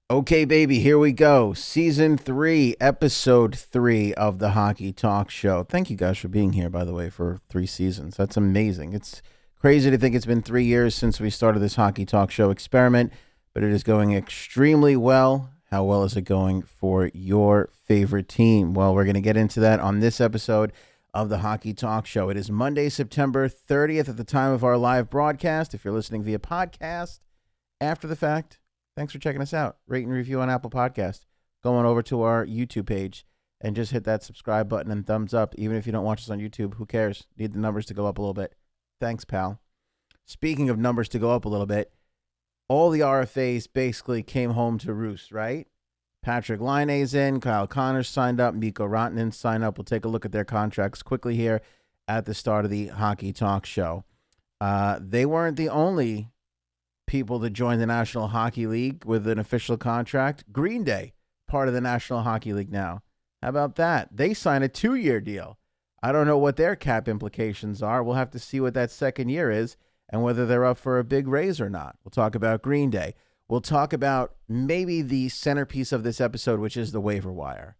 Okay, baby, here we go. Season 3, Episode 3 of the Hockey Talk Show. Thank you guys for being here, by the way, for 3 seasons. That's amazing. It's crazy to think it's been 3 years since we started this Hockey Talk Show experiment, but it is going extremely well. How well is it going for your favorite team? Well, we're going to get into that on this episode of the Hockey Talk Show. It is Monday, September 30th at the time of our live broadcast. If you're listening via podcast after the fact, thanks for checking us out. Rate and review on Apple Podcast. Go on over to our YouTube page and just hit that subscribe button and thumbs up. Even if you don't watch us on YouTube, who cares? Need the numbers to go up a little bit. Thanks, pal. Speaking of numbers to go up a little bit, all the RFAs basically came home to roost, right? Patrick Laine's in, Kyle Connors signed up, Mikko Rantanen signed up. We'll take a look at their contracts quickly here at the start of the Hockey Talk Show. They weren't the only people to join the National Hockey League with an official contract. Green Day, part of the National Hockey League now. How about that? They signed a 2-year deal. I don't know what their cap implications are. We'll have to see what that second year is and whether they're up for a big raise or not. We'll talk about Green Day. We'll talk about maybe the centerpiece of this episode, which is the waiver wire.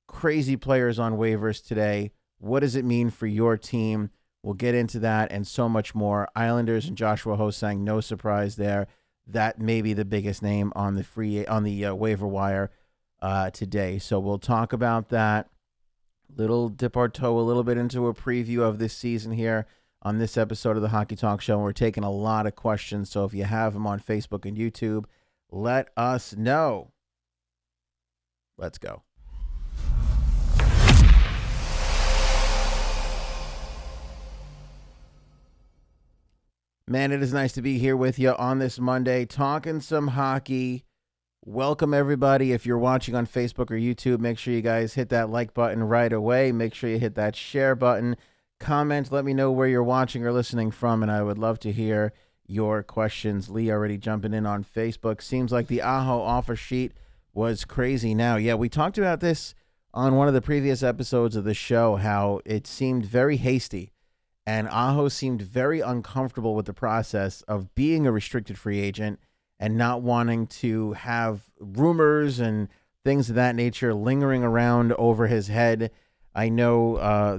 Crazy players on waivers today. What does it mean for your team? We'll get into that and so much more. Islanders and Joshua Ho-Sang, no surprise there. That may be the biggest name on the waiver wire today. So we'll talk about that. Dip our toe a little bit into a preview of this season here on this episode of the Hockey Talk Show. And we're taking a lot of questions. So if you have them on Facebook and YouTube, let us know. Let's go. Man, it is nice to be here with you on this Monday, talking some hockey. Welcome, everybody. If you're watching on Facebook or YouTube, make sure you guys hit that like button right away. Make sure you hit that share button. Comment, let me know where you're watching or listening from, and I would love to hear your questions. Lee already jumping in on Facebook. Seems like the Aho offer sheet was crazy now. Yeah, we talked about this on one of the previous episodes of the show, how it seemed very hasty. And Aho seemed very uncomfortable with the process of being a restricted free agent and not wanting to have rumors and things of that nature lingering around over his head. I know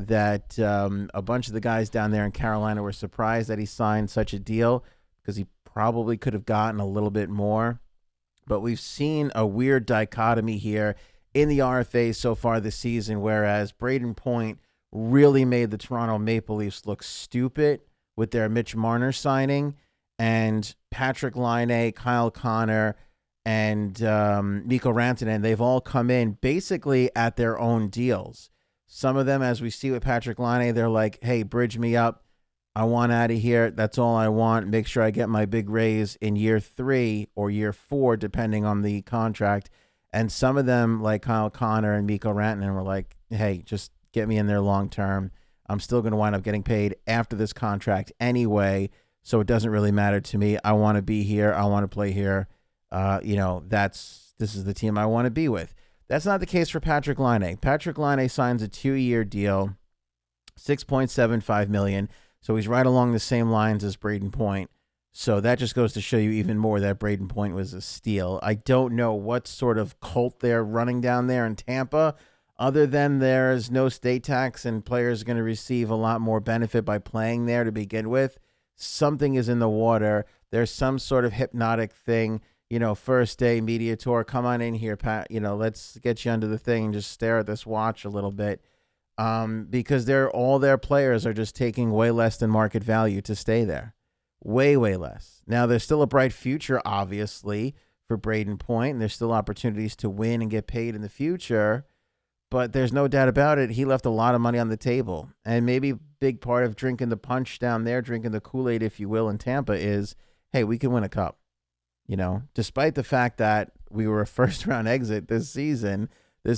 that a bunch of the guys down there in Carolina were surprised that he signed such a deal because he probably could have gotten a little bit more. But we've seen a weird dichotomy here in the RFA so far this season, whereas Braden Point really made the Toronto Maple Leafs look stupid with their Mitch Marner signing, and Patrick Laine, Kyle Connor, and Mikko Rantanen, they've all come in basically at their own deals. Some of them, as we see with Patrick Laine, they're like, hey, bridge me up. I want out of here. That's all I want. Make sure I get my big raise in year 3 or year 4, depending on the contract. And some of them, like Kyle Connor and Mikko Rantanen, were like, hey, just get me in there long term. I'm still going to wind up getting paid after this contract anyway, so it doesn't really matter to me. I want to be here. I want to play here. This is the team I want to be with. That's not the case for Patrick Laine. Patrick Laine signs a 2-year deal, $6.75 million. So he's right along the same lines as Braden Point. So that just goes to show you even more that Braden Point was a steal. I don't know what sort of cult they're running down there in Tampa, other than there's no state tax and players are going to receive a lot more benefit by playing there to begin with. Something is in the water. There's some sort of hypnotic thing. First day media tour, come on in here, Pat. Let's get you under the thing and just stare at this watch a little bit. Because all their players are just taking way less than market value to stay there. Way, way less. Now, there's still a bright future, obviously, for Braden Point, and there's still opportunities to win and get paid in the future. But there's no doubt about it, he left a lot of money on the table. And maybe a big part of drinking the punch down there, drinking the Kool-Aid, if you will, in Tampa is, hey, we can win a cup. Despite the fact that we were a first-round exit this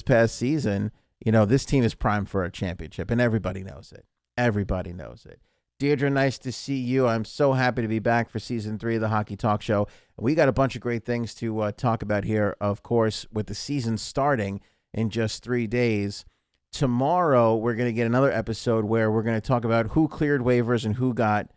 past season, this team is primed for a championship, and everybody knows it. Everybody knows it. Deirdre, nice to see you. I'm so happy to be back for Season 3 of the Hockey Talk Show. We got a bunch of great things to talk about here, of course, with the season starting in just 3 days. Tomorrow, we're going to get another episode where we're going to talk about who cleared waivers and who got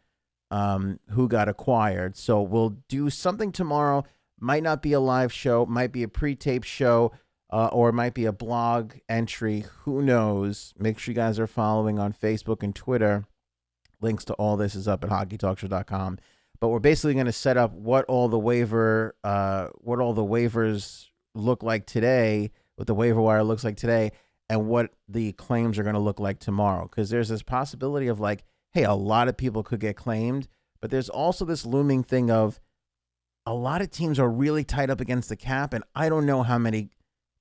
acquired. So we'll do something tomorrow Might not be a live show, might be a pre-taped show, or it might be a blog entry. Who knows? Make sure you guys are following on Facebook and Twitter. Links to all this is up at hockeytalkshow.com. But we're basically going to set up what all the waivers look like today, what the waiver wire looks like today, and what the claims are going to look like tomorrow. Because there's this possibility of like, hey, a lot of people could get claimed, but there's also this looming thing of a lot of teams are really tight up against the cap, and I don't know how many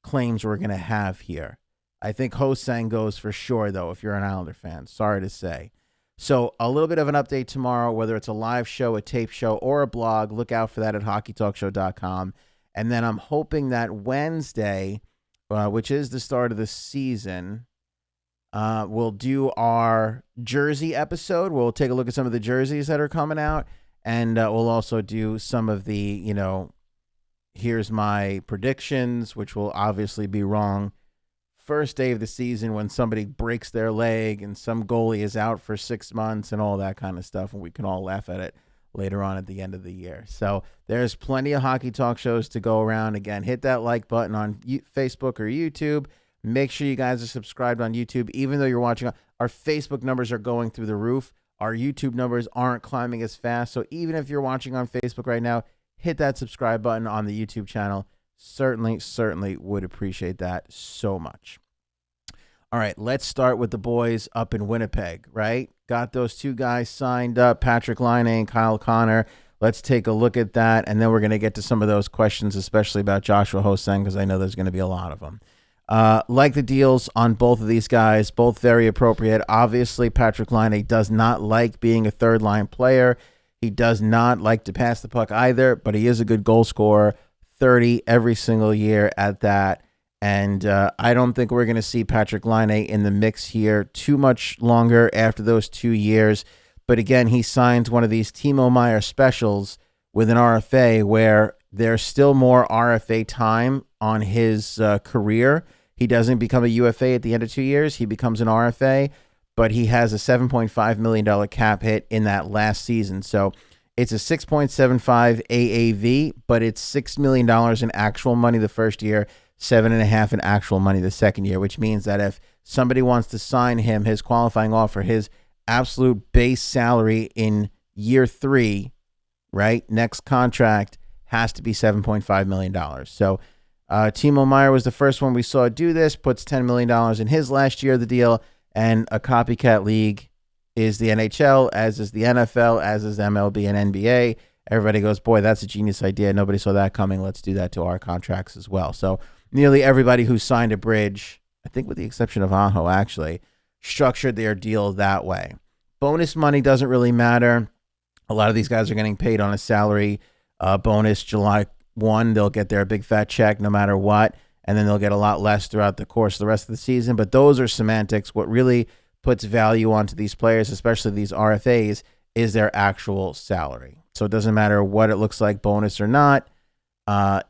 claims we're going to have here. I think Ho-Sang goes for sure, though, if you're an Islander fan. Sorry to say. So a little bit of an update tomorrow, whether it's a live show, a tape show, or a blog. Look out for that at hockeytalkshow.com. And then I'm hoping that Wednesday, which is the start of the season, we'll do our jersey episode. We'll take a look at some of the jerseys that are coming out. And we'll also do some of the, here's my predictions, which will obviously be wrong. First day of the season when somebody breaks their leg and some goalie is out for 6 months and all that kind of stuff, and we can all laugh at it later on at the end of the year. So there's plenty of hockey talk shows to go around. Again, hit that like button on Facebook or YouTube. Make sure you guys are subscribed on YouTube. Even though you're watching, our Facebook numbers are going through the roof. Our YouTube numbers aren't climbing as fast. So even if you're watching on Facebook right now, hit that subscribe button on the YouTube channel. Certainly would appreciate that so much. All right, let's start with the boys up in Winnipeg, right? Got those two guys signed up, Patrick Laine and Kyle Connor. Let's take a look at that, and then we're going to get to some of those questions, especially about Joshua Ho-Sang, because I know there's going to be a lot of them. Like the deals on both of these guys, both very appropriate. Obviously, Patrick Laine does not like being a third-line player. He does not like to pass the puck either, but he is a good goal scorer. 30 every single year at that. And I don't think we're going to see Patrick Laine in the mix here too much longer after those 2 years. But again, he signs one of these Timo Meier specials with an RFA where there's still more RFA time on his career. He doesn't become a UFA at the end of 2 years. He becomes an RFA, but he has a $7.5 million cap hit in that last season. So it's a 6.75 AAV, but it's $6 million in actual money the first year, 7.5 in actual money the second year, which means that if somebody wants to sign him, his qualifying offer, his absolute base salary in year 3, right, next contract has to be $7.5 million. So Timo Meier was the first one we saw do this, puts $10 million in his last year of the deal, and a copycat league is the NHL, as is the NFL, as is MLB and NBA. Everybody goes, boy, that's a genius idea. Nobody saw that coming. Let's do that to our contracts as well. So nearly everybody who signed a bridge, I think with the exception of Aho, actually, structured their deal that way. Bonus money doesn't really matter. A lot of these guys are getting paid on a salary bonus. July 1, they'll get their big fat check no matter what, and then they'll get a lot less throughout the course of the rest of the season. But those are semantics. What really puts value onto these players, especially these RFAs, is their actual salary. So it doesn't matter what it looks like, bonus or not.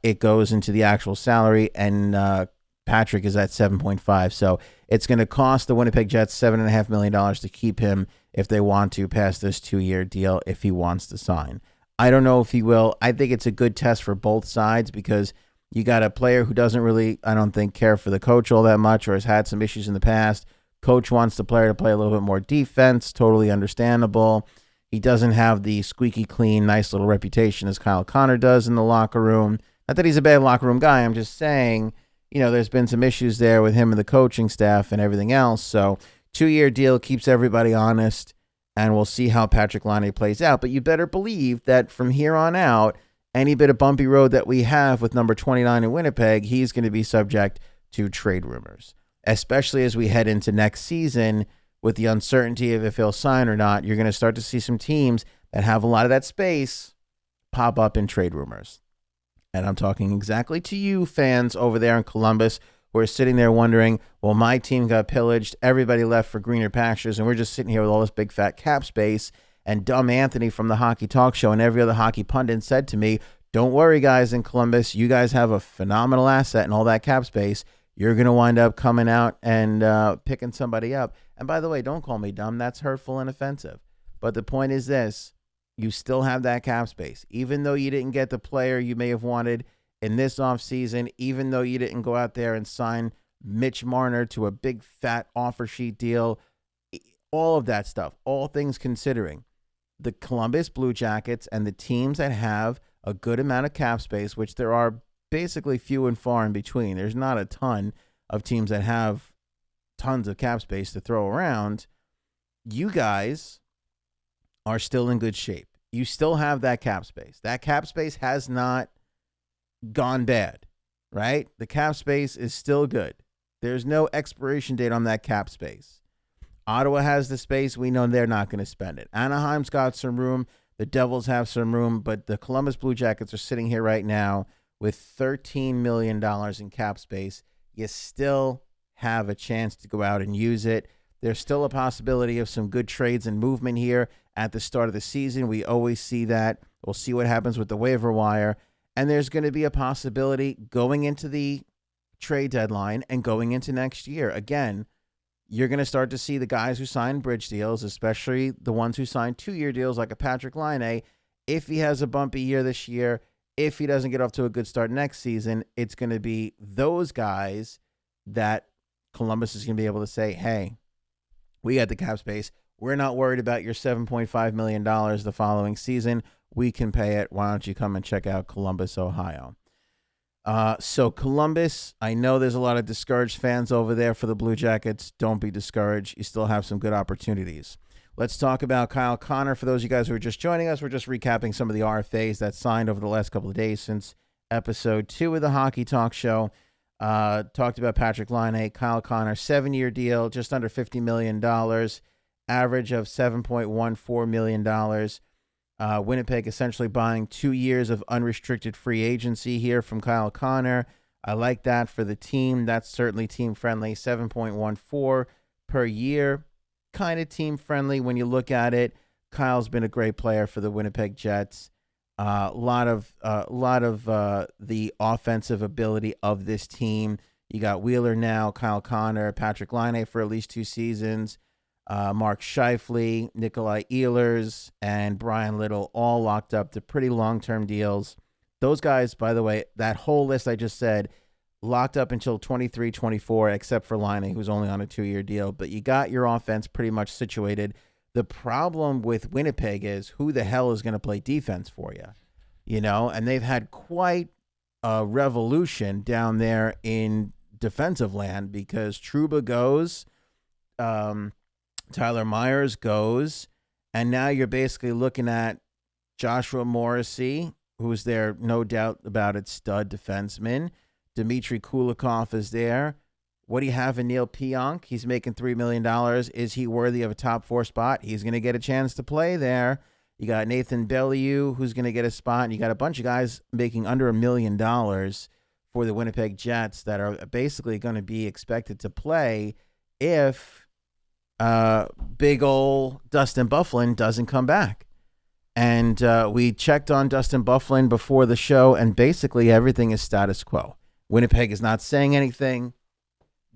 It goes into the actual salary, and Patrick is at 7.5. So it's going to cost the Winnipeg Jets $7.5 million to keep him if they want to pass this 2-year deal if he wants to sign. I don't know if he will. I think it's a good test for both sides because you got a player who doesn't really, I don't think, care for the coach all that much or has had some issues in the past. Coach wants the player to play a little bit more defense. Totally understandable. He doesn't have the squeaky clean, nice little reputation as Kyle Connor does in the locker room. Not that he's a bad locker room guy. I'm just saying, there's been some issues there with him and the coaching staff and everything else. So 2-year deal keeps everybody honest, and we'll see how Patrick Laine plays out. But you better believe that from here on out, any bit of bumpy road that we have with number 29 in Winnipeg, he's going to be subject to trade rumors. Especially as we head into next season with the uncertainty of if he'll sign or not, you're going to start to see some teams that have a lot of that space pop up in trade rumors. And I'm talking exactly to you fans over there in Columbus who are sitting there wondering, well, my team got pillaged, everybody left for greener pastures, and we're just sitting here with all this big fat cap space. And dumb Anthony from the Hockey Talk Show and every other hockey pundit said to me, don't worry, guys in Columbus, you guys have a phenomenal asset and all that cap space. You're going to wind up coming out and picking somebody up. And by the way, don't call me dumb. That's hurtful and offensive. But the point is this. You still have that cap space. Even though you didn't get the player you may have wanted in this offseason, even though you didn't go out there and sign Mitch Marner to a big fat offer sheet deal, all of that stuff, all things considering, the Columbus Blue Jackets and the teams that have a good amount of cap space, which there are basically few and far in between. There's not a ton of teams that have tons of cap space to throw around. You guys are still in good shape. You still have that cap space. That cap space has not gone bad, right? The cap space is still good. There's no expiration date on that cap space. Ottawa has the space. We know they're not going to spend it. Anaheim's got some room. The Devils have some room, but the Columbus Blue Jackets are sitting here right now with $13 million in cap space. You still have a chance to go out and use it. There's still a possibility of some good trades and movement here at the start of the season. We always see that. We'll see what happens with the waiver wire. And there's going to be a possibility going into the trade deadline and going into next year. Again, you're going to start to see the guys who sign bridge deals, especially the ones who sign 2-year deals like a Patrick Laine. If he has a bumpy year this year, if he doesn't get off to a good start next season, it's going to be those guys that Columbus is going to be able to say, hey, we got the cap space. We're not worried about your $7.5 million the following season. We can pay it. Why don't you come and check out Columbus, Ohio? So Columbus, I know there's a lot of discouraged fans over there for the Blue Jackets. Don't be discouraged. You still have some good opportunities. Let's talk about Kyle Connor. For those of you guys who are just joining us, we're just recapping some of the RFAs that signed over the last couple of days since episode 2 of the Hockey Talk Show. Talked about Patrick Laine, Kyle Connor, 7-year deal, just under $50 million, average of $7.14 million. Winnipeg essentially buying 2 years of unrestricted free agency here from Kyle Connor. I like that for the team. That's certainly team friendly. 7.14 per year, kind of team friendly when you look at it. Kyle's been a great player for the Winnipeg Jets. A lot of the offensive ability of this team. You got Wheeler now, Kyle Connor, Patrick Laine for at least 2 seasons. Mark Scheifele, Nikolai Ehlers, and Brian Little all locked up to pretty long-term deals. Those guys, by the way, that whole list I just said, locked up until 23-24, except for Laine, who's only on a 2-year deal. But you got your offense pretty much situated. The problem with Winnipeg is who the hell is going to play defense for you? You know, and they've had quite a revolution down there in defensive land because Trouba goes, Tyler Myers goes, and now you're basically looking at Joshua Morrissey, who's there, no doubt about it, stud defenseman. Dmitry Kulikov is there. What do you have in Neil Pionk? He's making $3 million. Is he worthy of a top 4 spot? He's going to get a chance to play there. You got Nathan Bellew, who's going to get a spot. And you got a bunch of guys making under $1 million for the Winnipeg Jets that are basically going to be expected to play if big ol' Dustin Byfuglien doesn't come back. And we checked on Dustin Byfuglien before the show, and basically everything is status quo. Winnipeg is not saying anything.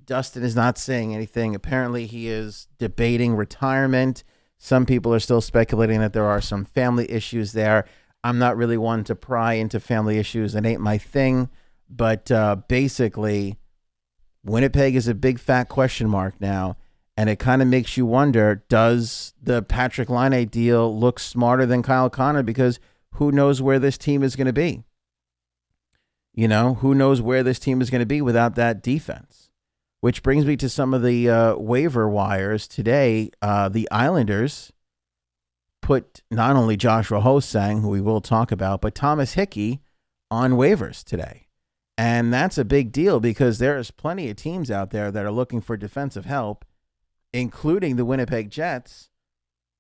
Dustin is not saying anything. Apparently, he is debating retirement. Some people are still speculating that there are some family issues there. I'm not really one to pry into family issues. It ain't my thing. But basically, Winnipeg is a big fat question mark now. And it kind of makes you wonder, does the Patrick Laine deal look smarter than Kyle Connor? Because who knows where this team is going to be? You know, who knows where this team is going to be without that defense? Which brings me to some of the waiver wires today. The Islanders put not only Joshua Ho-Sang, who we will talk about, but Thomas Hickey on waivers today. And that's a big deal because there's plenty of teams out there that are looking for defensive help, including the Winnipeg Jets,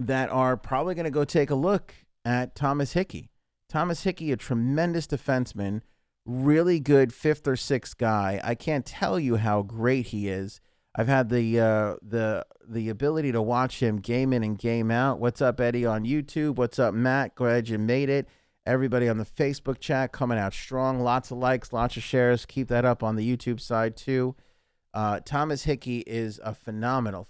that are probably going to go take a look at Thomas Hickey. Thomas Hickey, a tremendous defenseman, really good 5th or 6th guy. I can't tell you how great he is. I've had the ability to watch him game in and game out. What's up, Eddie, on YouTube? What's up, Matt? Glad you made it. Everybody on the Facebook chat coming out strong. Lots of likes, lots of shares. Keep that up on the YouTube side, too. Thomas Hickey is a phenomenal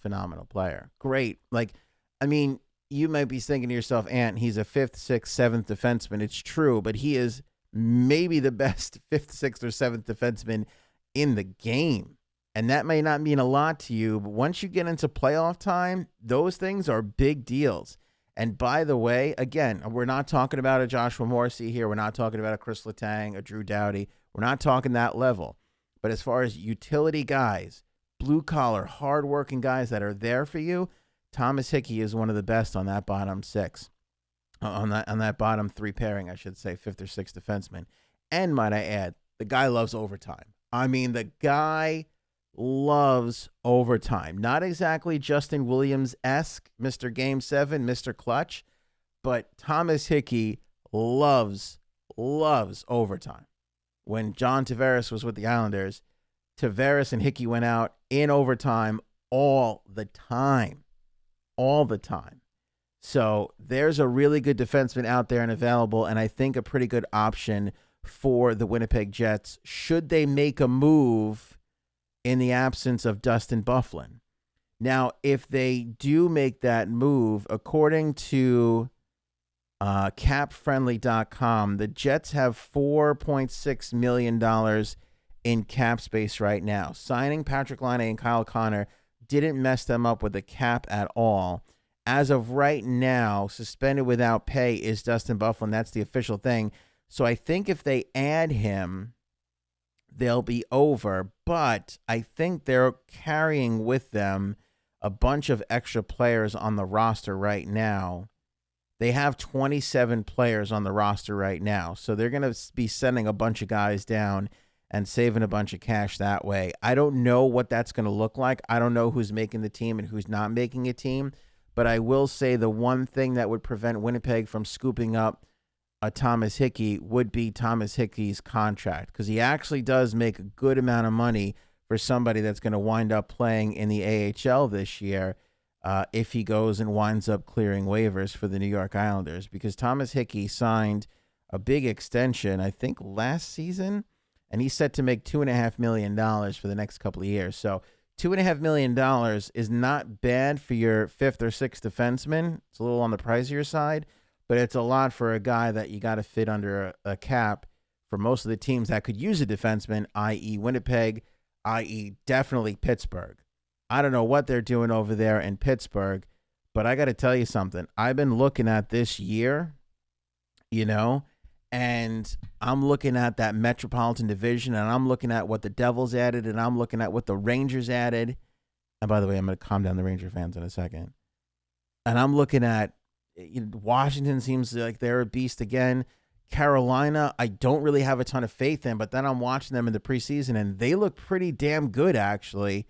player. Great. Like, I mean, you might be thinking to yourself, Ant, he's a fifth, sixth, seventh defenseman. It's true, but he is maybe the best fifth, sixth, or seventh defenseman in the game. And that may not mean a lot to you, but once you get into playoff time, those things are big deals. And by the way, again, we're not talking about a Joshua Morrissey here. We're not talking about a Chris Letang, a Drew Doughty. We're not talking that level. But as far as utility guys, blue-collar, hard-working guys that are there for you, Thomas Hickey is one of the best on that bottom six, on that bottom three pairing, I should say, fifth or sixth defenseman. And might I add, the guy loves overtime. I mean, the guy loves overtime. Not exactly Justin Williams-esque, Mr. Game 7, Mr. Clutch, but Thomas Hickey loves overtime. When John Tavares was with the Islanders, Tavares and Hickey went out in overtime all the time. So there's a really good defenseman out there and available, and I think a pretty good option for the Winnipeg Jets should they make a move in the absence of Dustin Byfuglien. Now, if they do make that move, according to capfriendly.com, the Jets have $4.6 million in cap space right now. Signing Patrick Laine and Kyle Connor didn't mess them up with the cap at all. As of right now, suspended without pay is Dustin Byfuglien. That's the official thing. So I think if they add him, they'll be over. But I think they're carrying with them a bunch of extra players on the roster right now. They have 27 players on the roster right now. So they're going to be sending a bunch of guys down and saving a bunch of cash that way. I don't know what that's going to look like. I don't know who's making the team and who's not making a team. But I will say the one thing that would prevent Winnipeg from scooping up a Thomas Hickey would be Thomas Hickey's contract, because he actually does make a good amount of money for somebody that's going to wind up playing in the AHL this year if he goes and winds up clearing waivers for the New York Islanders, because Thomas Hickey signed a big extension, I think, last season, and he's set to make $2.5 million for the next couple of years. So $2.5 million is not bad for your fifth or sixth defenseman. It's a little on the pricier side, but it's a lot for a guy that you got to fit under a cap for most of the teams that could use a defenseman, i.e. Winnipeg, i.e. definitely Pittsburgh. I don't know what they're doing over there in Pittsburgh, but I got to tell you something. I've been looking at this year, and I'm looking at that Metropolitan Division, and I'm looking at what the Devils added, and I'm looking at what the Rangers added. And by the way, I'm going to calm down the Ranger fans in a second. And I'm looking at Washington seems like they're a beast again. Carolina, I don't really have a ton of faith in, but then I'm watching them in the preseason, and they look pretty damn good, actually.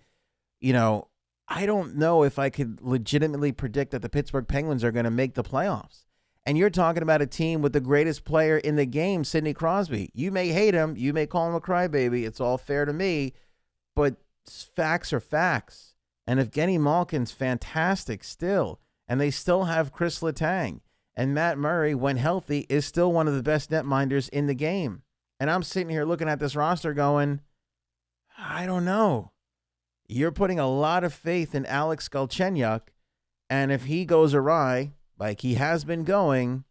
I don't know if I could legitimately predict that the Pittsburgh Penguins are going to make the playoffs. And you're talking about a team with the greatest player in the game, Sidney Crosby. You may hate him. You may call him a crybaby. It's all fair to me. But facts are facts. And Evgeni Malkin's fantastic still. And they still have Chris Letang. And Matt Murray, when healthy, is still one of the best netminders in the game. And I'm sitting here looking at this roster going, I don't know. You're putting a lot of faith in Alex Galchenyuk. And if he goes awry, like he has been going,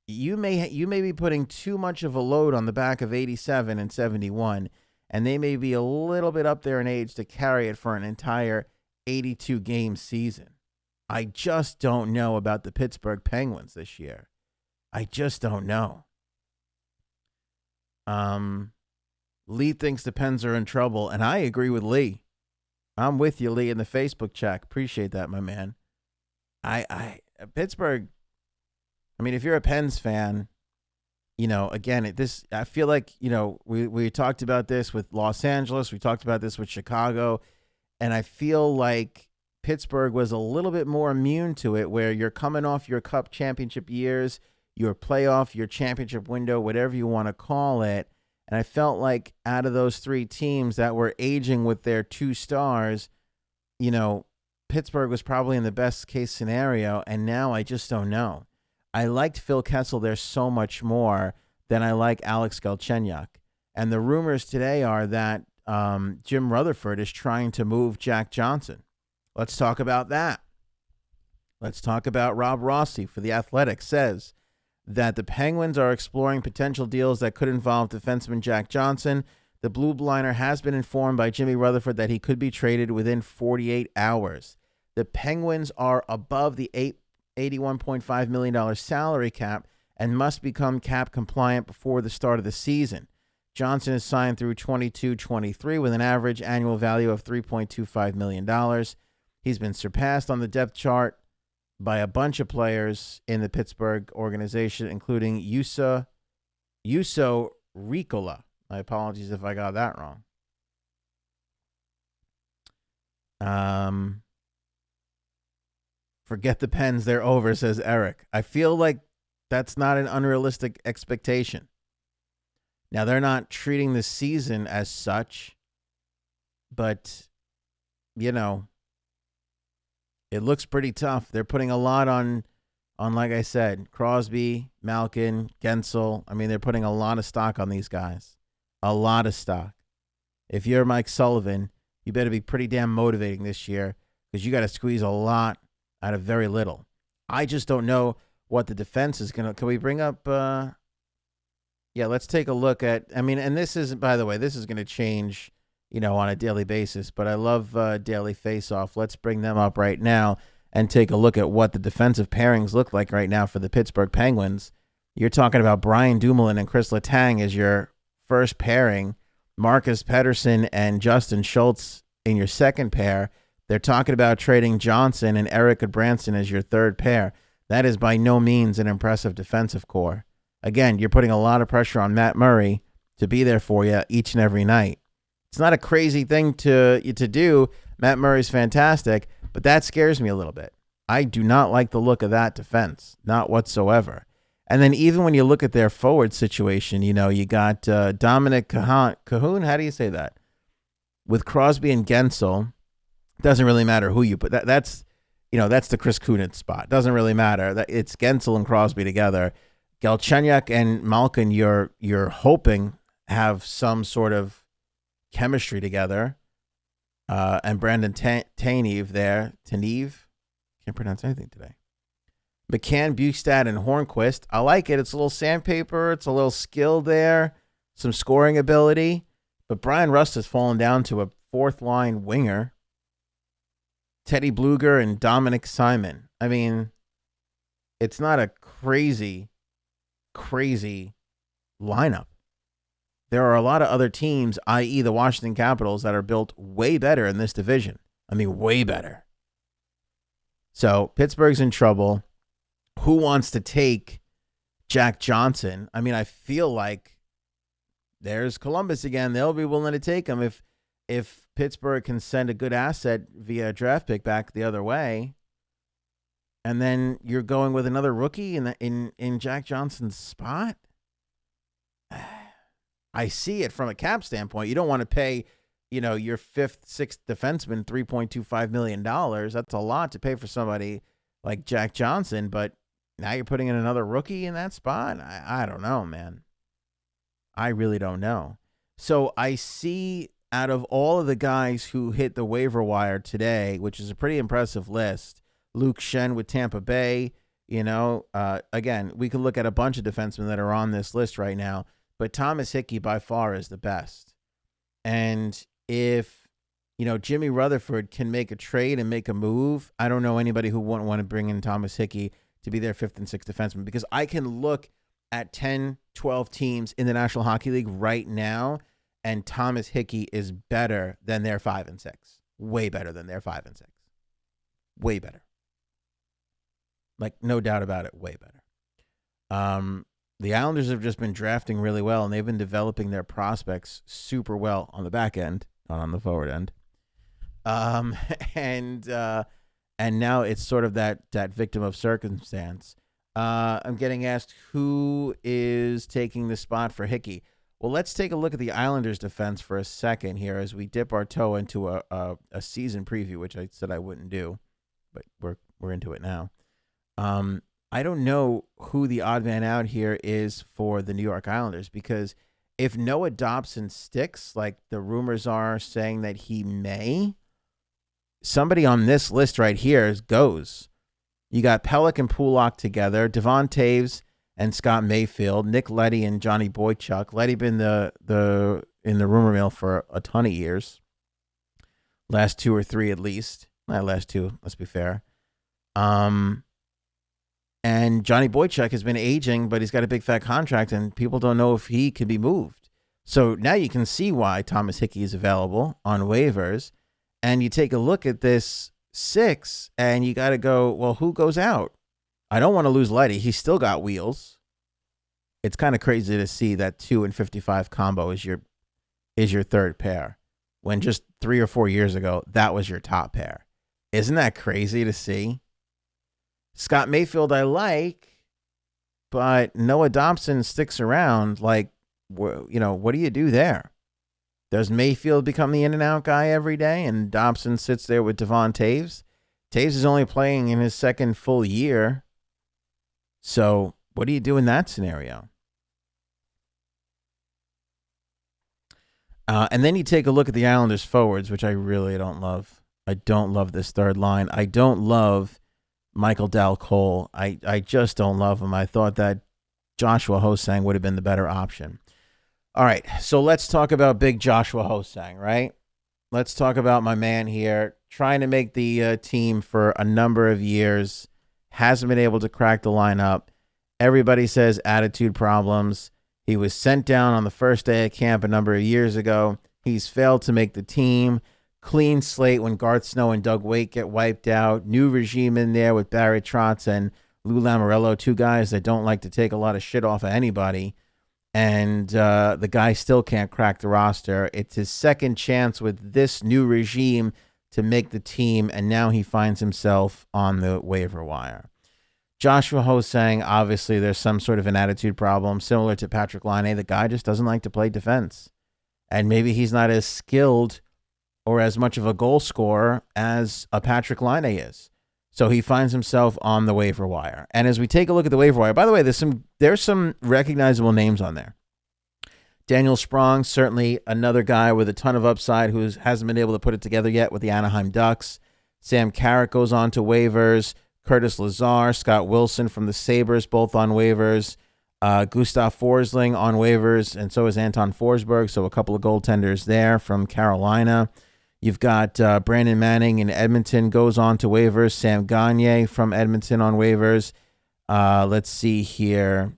you may be putting too much of a load on the back of 87 and 71, and they may be a little bit up there in age to carry it for an entire 82-game season. I just don't know about the Pittsburgh Penguins this year. I just don't know. Lee thinks the Pens are in trouble, and I agree with Lee. I'm with you, Lee, in the Facebook chat. Appreciate that, my man. Pittsburgh, I mean, if you're a Pens fan, again, I feel like, we talked about this with Los Angeles. We talked about this with Chicago. And I feel like Pittsburgh was a little bit more immune to it, where you're coming off your Cup championship years, your playoff, your championship window, whatever you want to call it. And I felt like out of those three teams that were aging with their two stars, Pittsburgh was probably in the best case scenario, and now I just don't know. I liked Phil Kessel there so much more than I like Alex Galchenyuk. And the rumors today are that Jim Rutherford is trying to move Jack Johnson. Let's talk about that. Let's talk about Rob Rossi for The Athletic. Says that the Penguins are exploring potential deals that could involve defenseman Jack Johnson. The blue liner has been informed by Jimmy Rutherford that he could be traded within 48 hours. The Penguins are above the $81.5 million salary cap and must become cap compliant before the start of the season. Johnson is signed through 22-23 with an average annual value of $3.25 million. He's been surpassed on the depth chart by a bunch of players in the Pittsburgh organization, including Juuso Riikola. My apologies if I got that wrong. Forget the Pens, they're over, says Eric. I feel like that's not an unrealistic expectation. Now, they're not treating the season as such, but, you know, it looks pretty tough. They're putting a lot on, like I said, Crosby, Malkin, Gensel. I mean, they're putting a lot of stock on these guys. A lot of stock. If you're Mike Sullivan, you better be pretty damn motivating this year because you got to squeeze a lot out of very little. I just don't know what the defense is going to. Can we bring up? Yeah, let's take a look at. I mean, and this is, by the way, this is going to change, on a daily basis. But I love Daily Face-Off. Let's bring them up right now and take a look at what the defensive pairings look like right now for the Pittsburgh Penguins. You're talking about Brian Dumoulin and Chris Letang as your first pairing, Marcus Pettersson and Justin Schultz in your second pair. They're talking about trading Johnson and Eric Goodbranson as your third pair. That is by no means an impressive defensive core. Again, you're putting a lot of pressure on Matt Murray to be there for you each and every night. It's not a crazy thing to do. Matt Murray's fantastic, but that scares me a little bit. I do not like the look of that defense, not whatsoever. And then even when you look at their forward situation, you got Dominic Cahoon. How do you say that? With Crosby and Gensel, doesn't really matter who you put. That's the Chris Kunitz spot. Doesn't really matter. It's Gensel and Crosby together. Galchenyuk and Malkin, you're hoping have some sort of chemistry together. And Brandon Tanev there. Tanev? Can't pronounce anything today. McCann, Bukestad, and Hornquist. I like it. It's a little sandpaper. It's a little skill there. Some scoring ability. But Brian Rust has fallen down to a fourth-line winger. Teddy Bluger and Dominic Simon. I mean, it's not a crazy lineup. There are a lot of other teams, i.e. the Washington Capitals, that are built way better in this division. I mean, way better. So Pittsburgh's in trouble. Who wants to take Jack Johnson? I mean, I feel like there's Columbus again. They'll be willing to take him if Pittsburgh can send a good asset via a draft pick back the other way. And then you're going with another rookie in Jack Johnson's spot. I see it from a cap standpoint. You don't want to pay, your fifth, sixth defenseman $3.25 million. That's a lot to pay for somebody like Jack Johnson, but now you're putting in another rookie in that spot? I don't know, man. I really don't know. So I see out of all of the guys who hit the waiver wire today, which is a pretty impressive list, Luke Schenn with Tampa Bay, again, we could look at a bunch of defensemen that are on this list right now, but Thomas Hickey by far is the best. And if, Jimmy Rutherford can make a trade and make a move, I don't know anybody who wouldn't want to bring in Thomas Hickey to be their fifth and sixth defenseman, because I can look at 10, 12 teams in the National Hockey League right now, and Thomas Hickey is better than their 5 and 6. Way better than their 5 and 6. Way better. Like, no doubt about it, way better. The Islanders have just been drafting really well, and they've been developing their prospects super well on the back end, not on the forward end. And now it's sort of that victim of circumstance. I'm getting asked who is taking the spot for Hickey. Well, let's take a look at the Islanders' defense for a second here as we dip our toe into a season preview, which I said I wouldn't do, but we're into it now. I don't know who the odd man out here is for the New York Islanders, because if Noah Dobson sticks, like the rumors are saying that he may, somebody on this list right here goes. You got Pellick and Pulak together, Devon Taves and Scott Mayfield, Nick Leddy and Johnny Boychuk. Leddy been the in the rumor mill for a ton of years. Last 2 or 3 at least. Not last 2, let's be fair. And Johnny Boychuk has been aging, but he's got a big fat contract, and people don't know if he could be moved. So now you can see why Thomas Hickey is available on waivers. And you take a look at this 6, and you got to go, well, who goes out? I don't want to lose Leddy. He's still got wheels. It's kind of crazy to see that 2 and 55 combo is your third pair, when just 3 or 4 years ago, that was your top pair. Isn't that crazy to see? Scott Mayfield I like, but Noah Dobson sticks around. Like, what do you do there? Does Mayfield become the in-and-out guy every day, and Dobson sits there with Devon Taves? Taves is only playing in his second full year. So what do you do in that scenario? And then you take a look at the Islanders forwards, which I really don't love. I don't love this third line. I don't love Michael Dal Cole. I just don't love him. I thought that Joshua Hosang would have been the better option. All right, so let's talk about big Joshua Hosang, right? Let's talk about my man here, trying to make the team for a number of years, hasn't been able to crack the lineup. Everybody says attitude problems. He was sent down on the first day of camp a number of years ago. He's failed to make the team. Clean slate when Garth Snow and Doug Weight get wiped out. New regime in there with Barry Trotz and Lou Lamoriello, 2 guys that don't like to take a lot of shit off of anybody. And the guy still can't crack the roster. It's his second chance with this new regime to make the team, and now he finds himself on the waiver wire. Joshua Hosang, obviously there's some sort of an attitude problem, similar to Patrick Laine. The guy just doesn't like to play defense. And maybe he's not as skilled or as much of a goal scorer as a Patrick Laine is. So he finds himself on the waiver wire. And as we take a look at the waiver wire, by the way, there's some recognizable names on there. Daniel Sprong, certainly another guy with a ton of upside who hasn't been able to put it together yet with the Anaheim Ducks. Sam Carrick goes on to waivers. Curtis Lazar, Scott Wilson from the Sabres, both on waivers. Gustav Forsling on waivers, and so is Anton Forsberg. So a couple of goaltenders there from Carolina. You've got Brandon Manning in Edmonton goes on to waivers. Sam Gagner from Edmonton on waivers. Let's see here.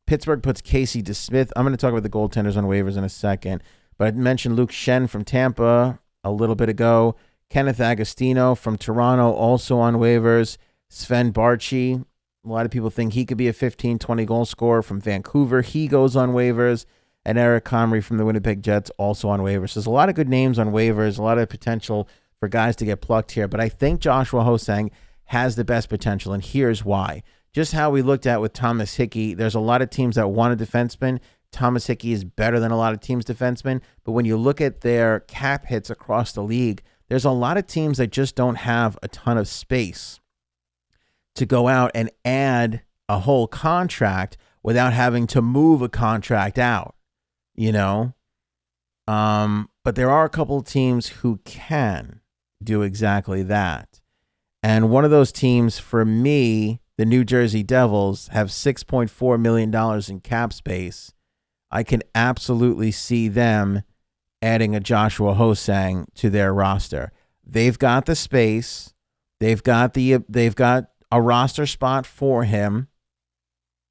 Pittsburgh puts Casey DeSmith. I'm going to talk about the goaltenders on waivers in a second. But I mentioned Luke Schenn from Tampa a little bit ago. Kenneth Agostino from Toronto also on waivers. Sven Barchi. A lot of people think he could be a 15, 20 goal scorer from Vancouver. He goes on waivers. And Eric Comrie from the Winnipeg Jets also on waivers. So there's a lot of good names on waivers, a lot of potential for guys to get plucked here. But I think Joshua Hosang has the best potential, and here's why. Just how we looked at with Thomas Hickey, there's a lot of teams that want a defenseman. Thomas Hickey is better than a lot of teams' defensemen. But when you look at their cap hits across the league, there's a lot of teams that just don't have a ton of space to go out and add a whole contract without having to move a contract out. But there are a couple of teams who can do exactly that. And one of those teams, for me, the New Jersey Devils, have $6.4 million in cap space. I can absolutely see them adding a Joshua Hosang to their roster. They've got the space. They've got a roster spot for him.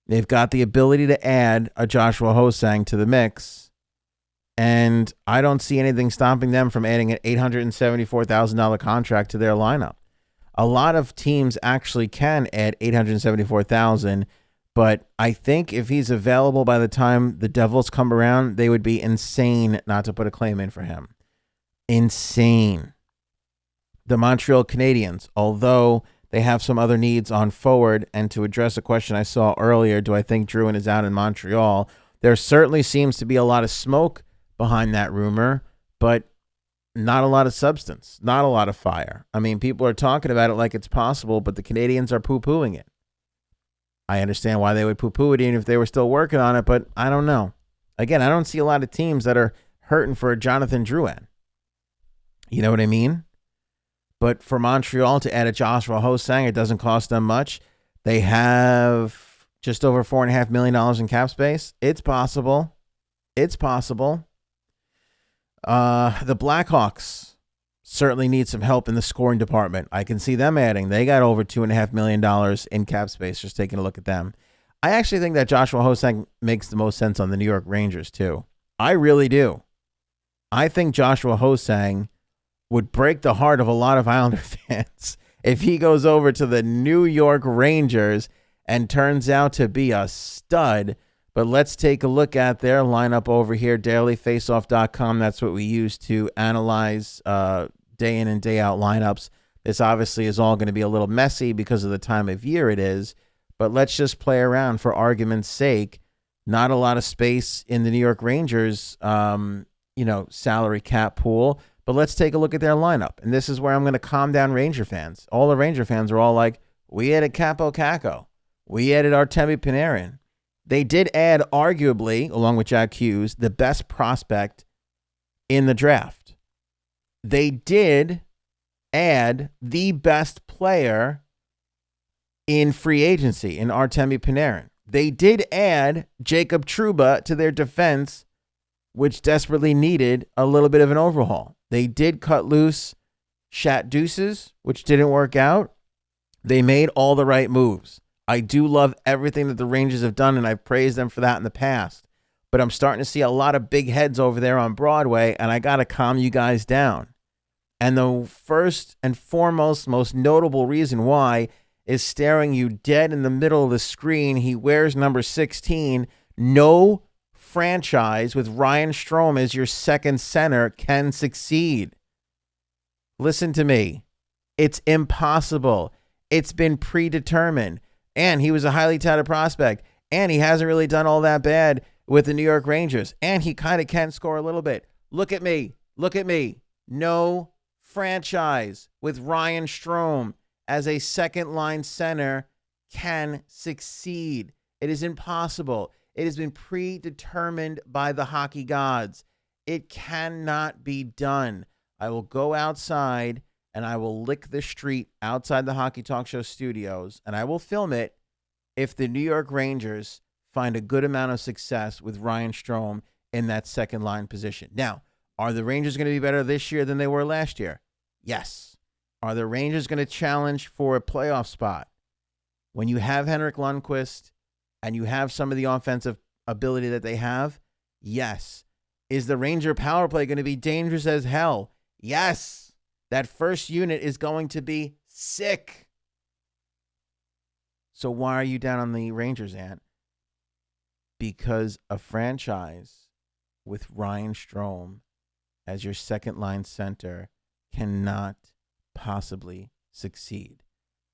They've got the ability to add a Joshua Hosang to the mix. And I don't see anything stopping them from adding an $874,000 contract to their lineup. A lot of teams actually can add $874,000, but I think if he's available by the time the Devils come around, they would be insane not to put a claim in for him. Insane. The Montreal Canadiens, although they have some other needs on forward, and to address a question I saw earlier, do I think Drouin is out in Montreal? There certainly seems to be a lot of smoke behind that rumor, but not a lot of substance, not a lot of fire. I mean, people are talking about it like it's possible, but the Canadians are poo-pooing it. I understand why they would poo-poo it even if they were still working on it, but I don't know. Again, I don't see a lot of teams that are hurting for a Jonathan Drouin. You know what I mean? But for Montreal to add a Joshua Ho-Sang, it doesn't cost them much. They have just over $4.5 million in cap space. It's possible. It's possible. The Blackhawks certainly need some help in the scoring department. I can see them adding. They got over $2.5 million in cap space, just taking a look at them. I actually think that Joshua Ho-Sang makes the most sense on the New York Rangers, too. I really do. I think Joshua Ho-Sang would break the heart of a lot of Islander fans if he goes over to the New York Rangers and turns out to be a stud. But let's take a look at their lineup over here, dailyfaceoff.com. That's what we use to analyze day in and day out lineups. This obviously is all going to be a little messy because of the time of year it is, but let's just play around for argument's sake. Not a lot of space in the New York Rangers, salary cap pool. But let's take a look at their lineup. And this is where I'm going to calm down Ranger fans. All the Ranger fans are all like, we added Capo Caco. We added Artemi Panarin. They did add, arguably, along with Jack Hughes, the best prospect in the draft. They did add the best player in free agency in Artemi Panarin. They did add Jacob Trouba to their defense, which desperately needed a little bit of an overhaul. They did cut loose Shat Deuces, which didn't work out. They made all the right moves. I do love everything that the Rangers have done, and I've praised them for that in the past. But I'm starting to see a lot of big heads over there on Broadway, and I got to calm you guys down. And the first and foremost, most notable reason why is staring you dead in the middle of the screen. He wears number 16. No franchise with Ryan Strome as your second center can succeed. Listen to me. It's impossible. It's been predetermined. And he was a highly touted prospect. And he hasn't really done all that bad with the New York Rangers. And he kind of can score a little bit. Look at me. Look at me. No franchise with Ryan Strome as a second line center can succeed. It is impossible. It has been predetermined by the hockey gods. It cannot be done. I will go outside and I will lick the street outside the Hockey Talk Show studios, and I will film it if the New York Rangers find a good amount of success with Ryan Strome in that second line position. Now, are the Rangers going to be better this year than they were last year? Yes. Are the Rangers going to challenge for a playoff spot? When you have Henrik Lundqvist and you have some of the offensive ability that they have, yes. Is the Ranger power play going to be dangerous as hell? Yes. That first unit is going to be sick. So why are you down on the Rangers, Ant? Because a franchise with Ryan Strome as your second line center cannot possibly succeed.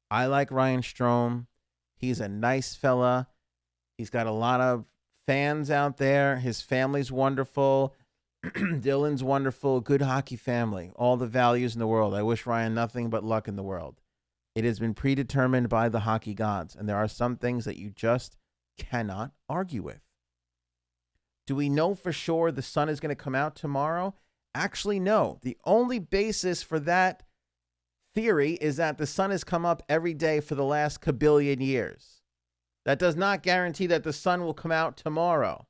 I like Ryan Strome. He's a nice fella. He's got a lot of fans out there. His family's wonderful. Dylan's wonderful. Good hockey family. All the values in the world. I wish Ryan nothing but luck in the world. It has been predetermined by the hockey gods, and there are some things that you just cannot argue with. Do we know for sure the sun is going to come out tomorrow? Actually, no. The only basis for that theory is that the sun has come up every day for the last kabillion years. That does not guarantee that the sun will come out tomorrow.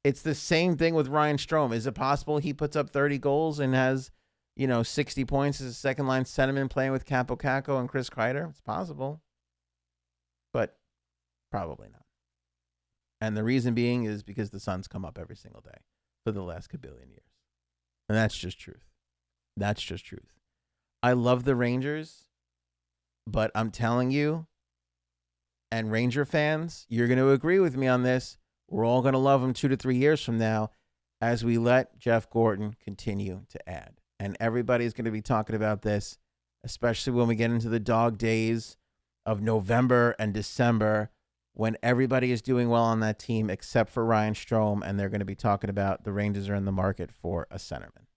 It's the same thing with Ryan Strome. Is it possible he puts up 30 goals and has, 60 points as a second line centerman playing with Capo Caco and Chris Kreider? It's possible, but probably not. And the reason being is because the sun's come up every single day for the last kabillion years. And that's just truth. That's just truth. I love the Rangers, but I'm telling you, and Ranger fans, you're going to agree with me on this. We're all going to love them 2 to 3 years from now as we let Jeff Gorton continue to add. And everybody's going to be talking about this, especially when we get into the dog days of November and December, when everybody is doing well on that team except for Ryan Strome, and they're going to be talking about the Rangers are in the market for a centerman.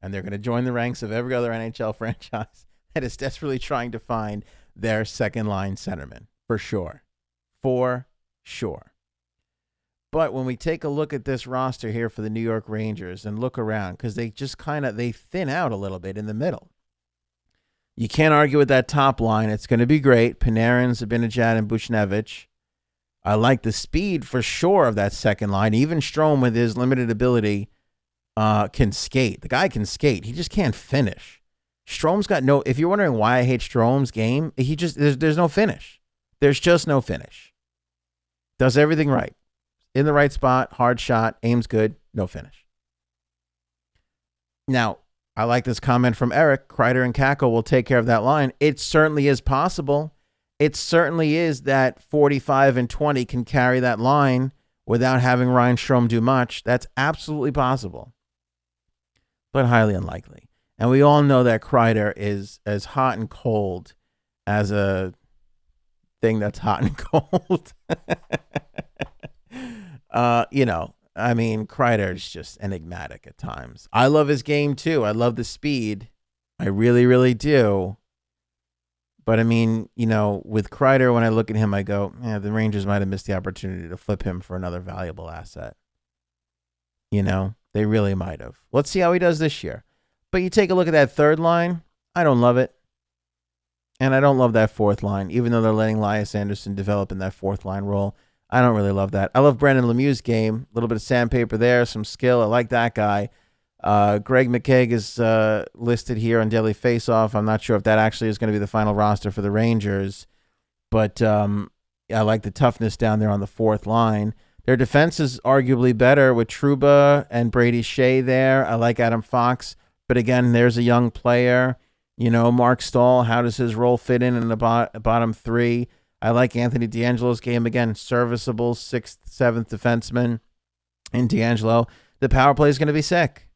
And they're going to join the ranks of every other NHL franchise that is desperately trying to find their second line centerman. For sure. For sure. But when we take a look at this roster here for the New York Rangers and look around, because they just they thin out a little bit in the middle. You can't argue with that top line. It's going to be great. Panarin, Zibanejad, and Buchnevich. I like the speed for sure of that second line. Even Strome, with his limited ability, can skate. The guy can skate. He just can't finish. Strome's got no. If you're wondering why I hate Strome's game, there's no finish. There's just no finish. Does everything right. In the right spot, hard shot, aims good, no finish. Now, I like this comment from Eric. Kreider and Kakko will take care of that line. It certainly is possible. It certainly is that 45 and 20 can carry that line without having Ryan Strome do much. That's absolutely possible, but highly unlikely. And we all know that Kreider is as hot and cold as a thing that's hot and cold. Kreider is just enigmatic at times. I love his game too. I love the speed. I really, really do. But with Kreider, when I look at him, I go, the Rangers might have missed the opportunity to flip him for another valuable asset. They really might have. Let's see how he does this year. But you take a look at that third line, I don't love it. And I don't love that fourth line, even though they're letting Elias Anderson develop in that fourth line role. I don't really love that. I love Brandon Lemieux's game. A little bit of sandpaper there, some skill. I like that guy. Greg McKegg is listed here on Daily Faceoff. I'm not sure if that actually is going to be the final roster for the Rangers. But I like the toughness down there on the fourth line. Their defense is arguably better with Trouba and Brady Shea there. I like Adam Fox. But again, there's a young player. Mark Stahl, how does his role fit in the bottom three? I like Anthony DeAngelo's game. Again, serviceable 6th, 7th defenseman in DeAngelo. The power play is going to be sick.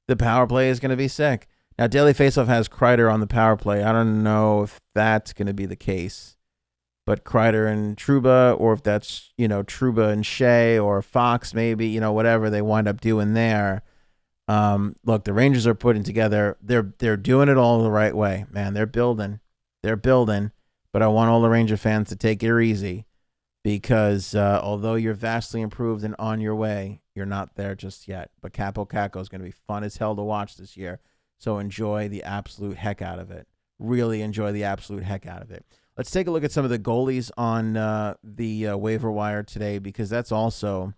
Now, Daily Faceoff has Kreider on the power play. I don't know if that's going to be the case. But Kreider and Trouba, or if that's, Trouba and Shea or Fox maybe, whatever they wind up doing there. Look, the Rangers are putting together, they're doing it all the right way, man. They're building, but I want all the Ranger fans to take it easy because although you're vastly improved and on your way, you're not there just yet. But Kakko is going to be fun as hell to watch this year. So enjoy the absolute heck out of it. Really enjoy the absolute heck out of it. Let's take a look at some of the goalies on the waiver wire today, because that's also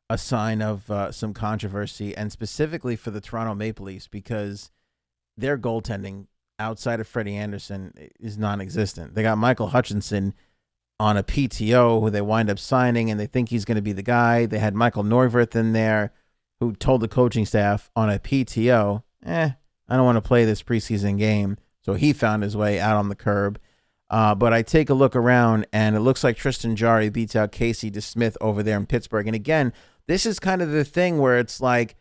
a sign of some controversy, and specifically for the Toronto Maple Leafs, because their goaltending outside of Freddie Anderson is non-existent. They got Michael Hutchinson on a PTO who they wind up signing, and they think he's going to be the guy. They had Michael Neuwirth in there who told the coaching staff on a PTO, I don't want to play this preseason game. So he found his way out on the curb. But I take a look around, and it looks like Tristan Jarry beats out Casey DeSmith over there in Pittsburgh. And again, this is kind of the thing where it's like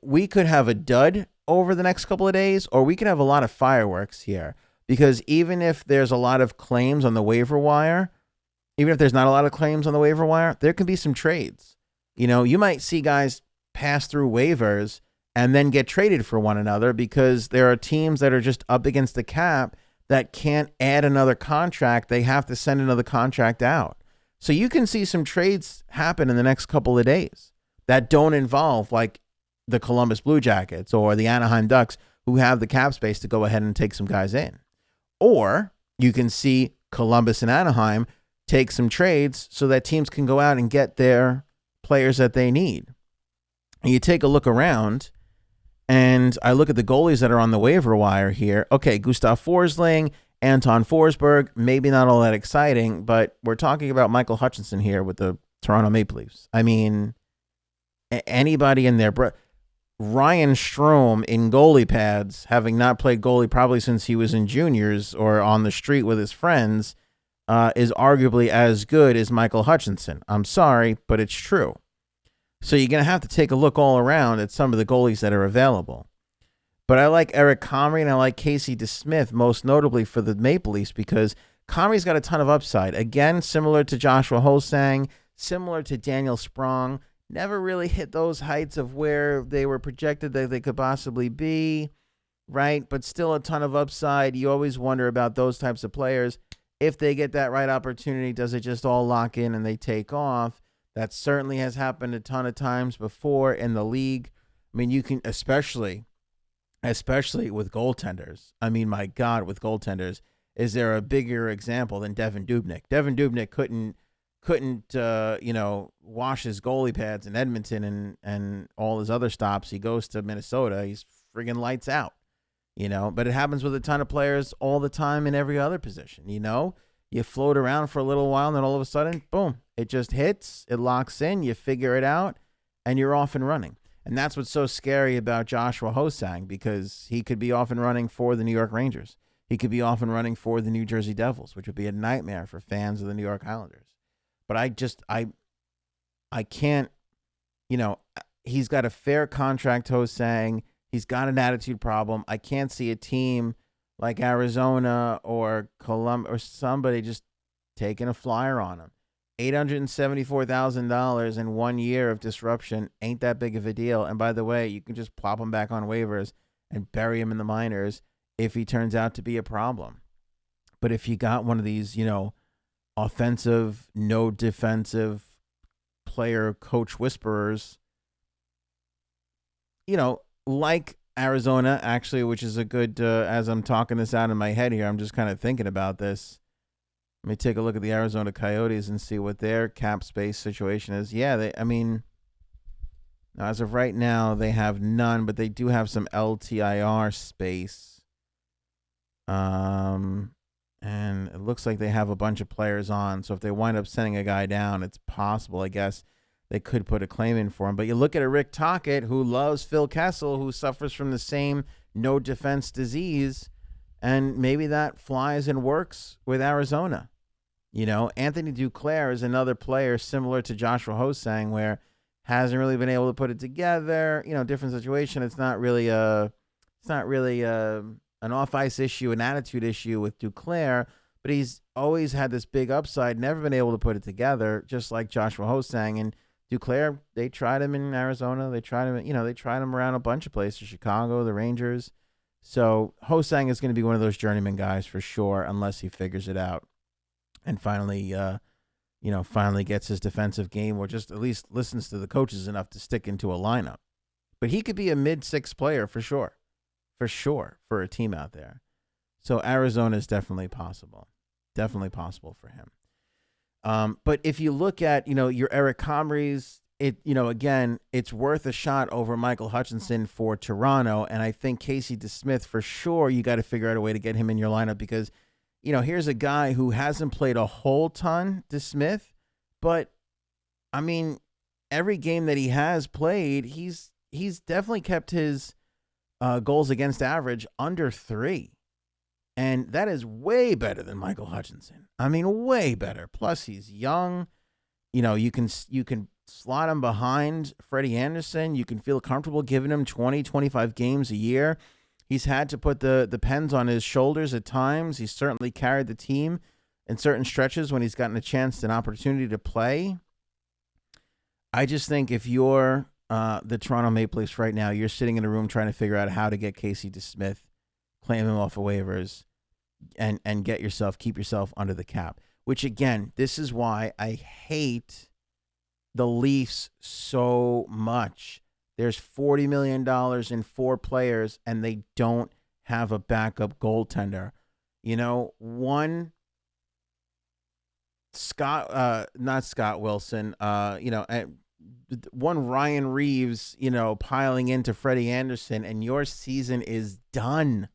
we could have a dud over the next couple of days, or we could have a lot of fireworks here. Because even if there's a lot of claims on the waiver wire, even if there's not a lot of claims on the waiver wire, there can be some trades. You might see guys pass through waivers and then get traded for one another because there are teams that are just up against the cap that can't add another contract. They have to send another contract out. So you can see some trades happen in the next couple of days that don't involve like the Columbus Blue Jackets or the Anaheim Ducks, who have the cap space to go ahead and take some guys in. Or you can see Columbus and Anaheim take some trades so that teams can go out and get their players that they need. And you take a look around, and I look at the goalies that are on the waiver wire here. Okay, Gustav Forsling, Anton Forsberg, maybe not all that exciting, but we're talking about Michael Hutchinson here with the Toronto Maple Leafs. I mean, anybody in there. Ryan Strome in goalie pads, having not played goalie probably since he was in juniors or on the street with his friends, is arguably as good as Michael Hutchinson. I'm sorry, but it's true. So you're going to have to take a look all around at some of the goalies that are available. But I like Eric Comrie and I like Casey DeSmith, most notably for the Maple Leafs, because Comrie's got a ton of upside. Again, similar to Joshua Hosang, similar to Daniel Sprong, never really hit those heights of where they were projected that they could possibly be, right? But still a ton of upside. You always wonder about those types of players. If they get that right opportunity, does it just all lock in and they take off? That certainly has happened a ton of times before in the league. I mean, you can, especially with goaltenders. I mean, my God, with goaltenders, is there a bigger example than Devin Dubnyk? Devin Dubnyk couldn't wash his goalie pads in Edmonton and all his other stops. He goes to Minnesota, he's friggin' lights out. But it happens with a ton of players all the time in every other position. You float around for a little while, and then all of a sudden, boom, it just hits, it locks in, you figure it out, and you're off and running. And that's what's so scary about Joshua Ho-Sang, because he could be off and running for the New York Rangers. He could be off and running for the New Jersey Devils, which would be a nightmare for fans of the New York Islanders. But I can't, he's got a fair contract, Ho-Sang. He's got an attitude problem. I can't see a team like Arizona or Columbus or somebody just taking a flyer on him. $874,000 in 1 year of disruption ain't that big of a deal. And by the way, you can just plop him back on waivers and bury him in the minors if he turns out to be a problem. But if you got one of these, offensive, no defensive player coach whisperers, like Arizona, actually, which is a good, as I'm talking this out in my head here, I'm just kind of thinking about this. Let me take a look at the Arizona Coyotes and see what their cap space situation is. Yeah, as of right now, they have none, but they do have some LTIR space. And it looks like they have a bunch of players on. So if they wind up sending a guy down, it's possible, I guess, they could put a claim in for him. But you look at a Rick Tocchet who loves Phil Kessel, who suffers from the same no defense disease, and maybe that flies and works with Arizona. Anthony Duclair is another player similar to Joshua Ho-Sang, where hasn't really been able to put it together. Different situation. It's not really an off ice issue, an attitude issue with Duclair, but he's always had this big upside, never been able to put it together, just like Joshua Ho-Sang. And Duclair, they tried him in Arizona. They tried him around a bunch of places, Chicago, the Rangers. So Ho-Sang is going to be one of those journeyman guys for sure, unless he figures it out and finally gets his defensive game, or just at least listens to the coaches enough to stick into a lineup. But he could be a mid-six player for sure, for a team out there. So Arizona is definitely possible for him. But if you look at, your Eric Comries, again, it's worth a shot over Michael Hutchinson for Toronto. And I think Casey DeSmith, for sure, you got to figure out a way to get him in your lineup, because, here's a guy who hasn't played a whole ton, DeSmith, but I mean, every game that he has played, he's definitely kept his goals against average under 3. And that is way better than Michael Hutchinson. I mean, way better. Plus, he's young. You can slot him behind Freddie Anderson. You can feel comfortable giving him 20, 25 games a year. He's had to put the pens on his shoulders at times. He's certainly carried the team in certain stretches when he's gotten a chance, an opportunity to play. I just think if you're the Toronto Maple Leafs right now, you're sitting in a room trying to figure out how to get Casey DeSmith, claim him off of waivers, and keep yourself under the cap. Which, again, this is why I hate the Leafs so much. There's $40 million in 4 players, and they don't have a backup goaltender. One not Scott Wilson, one Ryan Reeves, piling into Freddie Anderson, and your season is done.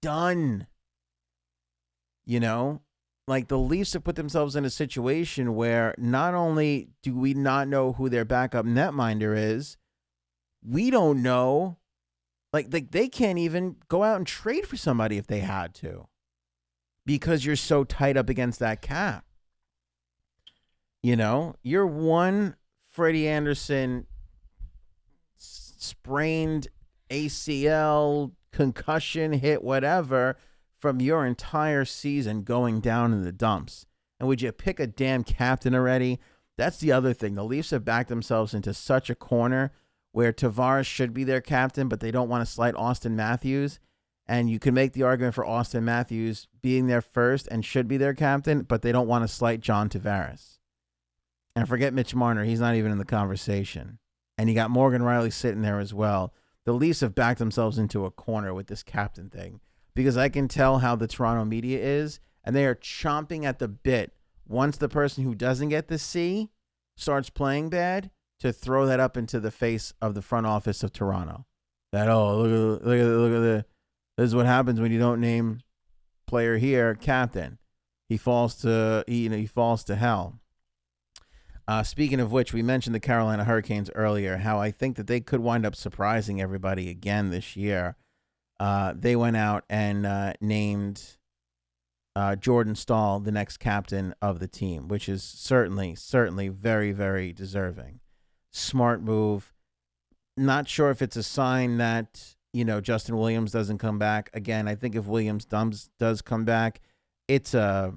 Like, the Leafs have put themselves in a situation where not only do we not know who their backup netminder is, we don't know, like they can't even go out and trade for somebody if they had to, because you're so tight up against that cap. You're one Freddie Anderson sprained ACL, concussion hit, whatever, from your entire season going down in the dumps. And would you pick a damn captain already? That's the other thing. The Leafs have backed themselves into such a corner where Tavares should be their captain, but they don't want to slight Austin Matthews. And you can make the argument for Austin Matthews being there first and should be their captain, but they don't want to slight John Tavares. And forget Mitch Marner. He's not even in the conversation. And you got Morgan Riley sitting there as well. The Leafs have backed themselves into a corner with this captain thing because I can tell how the Toronto media is, and they are chomping at the bit once the person who doesn't get the C starts playing bad to throw that up into the face of the front office of Toronto. That, oh, look at the, this is what happens when you don't name player here captain. He falls to hell. Speaking of which, we mentioned the Carolina Hurricanes earlier, how I think that they could wind up surprising everybody again this year. They went out and named Jordan Staal the next captain of the team, which is certainly very, very deserving. Smart move. Not sure if it's a sign that, Justin Williams doesn't come back. Again, I think if Williams does come back, it's a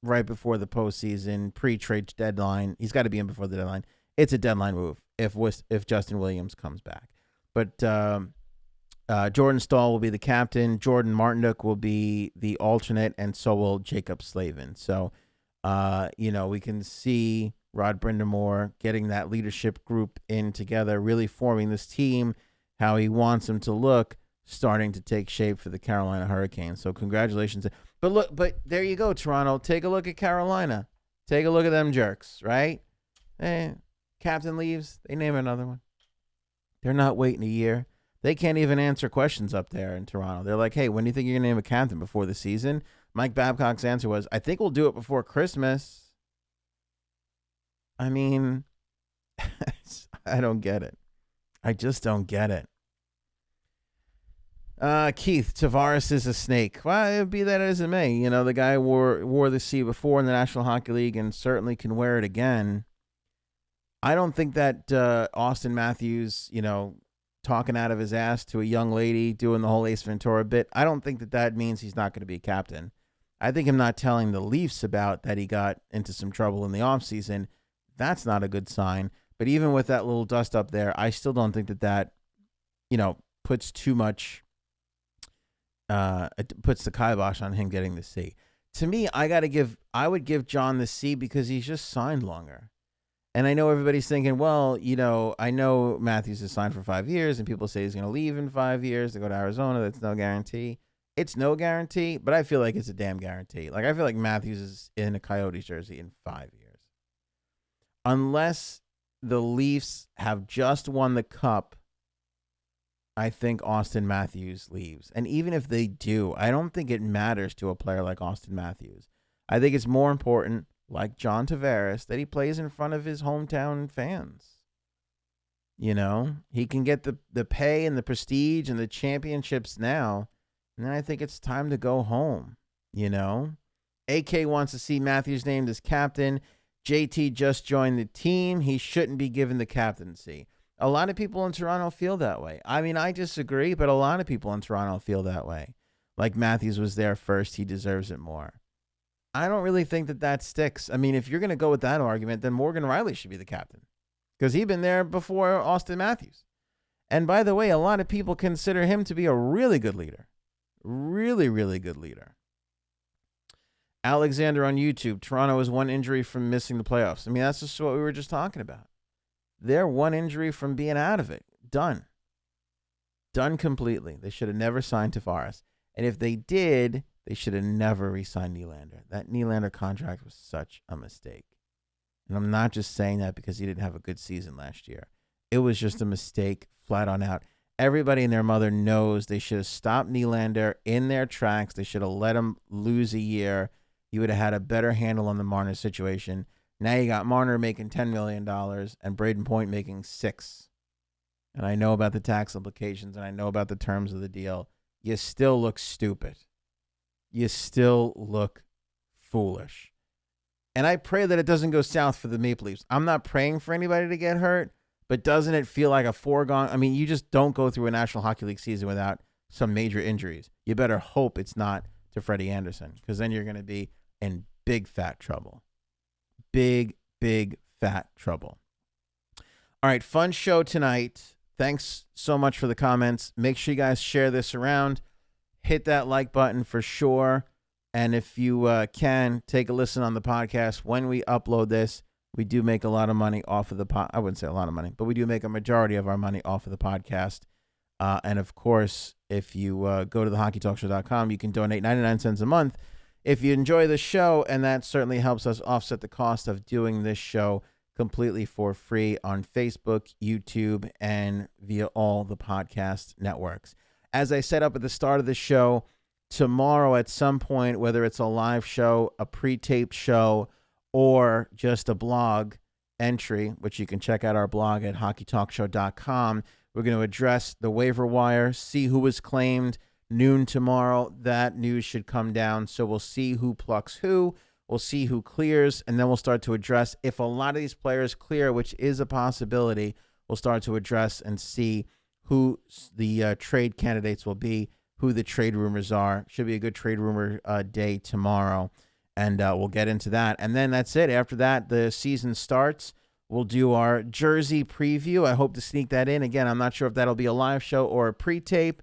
right before the postseason, pre-trade deadline. He's got to be in before the deadline. It's a deadline move if Justin Williams comes back. But Jordan Staal will be the captain. Jordan Martinook will be the alternate, and so will Jacob Slavin. So, we can see Rod Brindamore getting that leadership group in together, really forming this team, how he wants them to look, starting to take shape for the Carolina Hurricanes. So congratulations. But there you go, Toronto. Take a look at Carolina. Take a look at them jerks, right? Captain leaves. They name another one. They're not waiting a year. They can't even answer questions up there in Toronto. They're like, hey, when do you think you're going to name a captain before the season? Mike Babcock's answer was, I think we'll do it before Christmas. I mean, I don't get it. I just don't get it. Keith, Tavares is a snake. Well, it would be that as it may. The guy wore the C before in the National Hockey League and certainly can wear it again. I don't think that Austin Matthews, talking out of his ass to a young lady doing the whole Ace Ventura bit, I don't think that means he's not going to be a captain. I think him not telling the Leafs about that he got into some trouble in the offseason, that's not a good sign. But even with that little dust up there, I still don't think that puts too much... it puts the kibosh on him getting the C. To me, I would give John the C because he's just signed longer. And I know everybody's thinking, well, I know Matthews is signed for 5 years and people say he's going to leave in 5 years to go to Arizona. That's no guarantee. It's no guarantee, but I feel like it's a damn guarantee. Like, I feel like Matthews is in a Coyotes jersey in 5 years. Unless the Leafs have just won the Cup, I think Austin Matthews leaves. And even if they do, I don't think it matters to a player like Austin Matthews. I think it's more important, like John Tavares, that he plays in front of his hometown fans. He can get the pay and the prestige and the championships now. And then I think it's time to go home. AK wants to see Matthews named as captain. JT just joined the team. He shouldn't be given the captaincy. A lot of people in Toronto feel that way. I mean, I disagree, but a lot of people in Toronto feel that way. Like Matthews was there first, he deserves it more. I don't really think that sticks. I mean, if you're going to go with that argument, then Morgan Riley should be the captain because he'd been there before Austin Matthews. And by the way, a lot of people consider him to be a really good leader. Really, really good leader. Alexander on YouTube, Toronto is one injury from missing the playoffs. I mean, that's just what we were just talking about. They're one injury from being out of it. Done completely. They should have never signed Tavares. And if they did, they should have never re-signed Nylander. That Nylander contract was such a mistake. And I'm not just saying that because he didn't have a good season last year. It was just a mistake, flat on out. Everybody and their mother knows they should have stopped Nylander in their tracks. They should have let him lose a year. You would have had a better handle on the Marner situation. Now you got Marner making $10 million and Braden Point making $6 million. And I know about the tax implications and I know about the terms of the deal. You still look stupid. You still look foolish. And I pray that it doesn't go south for the Maple Leafs. I'm not praying for anybody to get hurt, but doesn't it feel like a foregone? I mean, you just don't go through a National Hockey League season without some major injuries. You better hope it's not to Freddie Anderson because then you're going to be in big fat trouble. Big fat trouble. All right, fun show tonight. Thanks so much for the comments. Make sure you guys share this around. Hit that like button for sure. And if you can, take a listen on the podcast. When we upload this, we do make a lot of money off of the I wouldn't say a lot of money, but we do make a majority of our money off of the podcast. And of course, if you go to thehockeytalkshow.com, you can donate 99 cents a month if you enjoy the show, and that certainly helps us offset the cost of doing this show completely for free on Facebook, YouTube, and via all the podcast networks. As I said up at the start of the show, tomorrow at some point, whether it's a live show, a pre-taped show, or just a blog entry, which you can check out our blog at hockeytalkshow.com, we're going to address the waiver wire, see who was claimed. Noon tomorrow, that news should come down. So we'll see who plucks who. We'll see who clears, and then we'll start to address if a lot of these players clear, which is a possibility. We'll start to address and see who the trade candidates will be, who the trade rumors are. Should be a good trade rumor day tomorrow, and we'll get into that. And then that's it. After that, the season starts. We'll do our jersey preview. I hope to sneak that in. Again, I'm not sure if that'll be a live show or a pre-tape.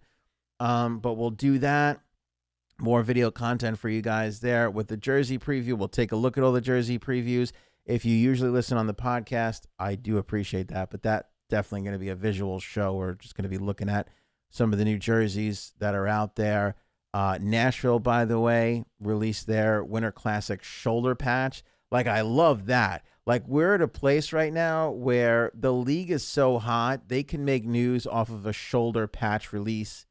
But we'll do that. More video content for you guys there with the jersey preview. We'll take a look at all the jersey previews. If you usually listen on the podcast, I do appreciate that. But that definitely going to be a visual show. We're just going to be looking at some of the new jerseys that are out there. Nashville, by the way, released their Winter Classic shoulder patch. Like, I love that. Like, we're at a place right now where the league is so hot, they can make news off of a shoulder patch release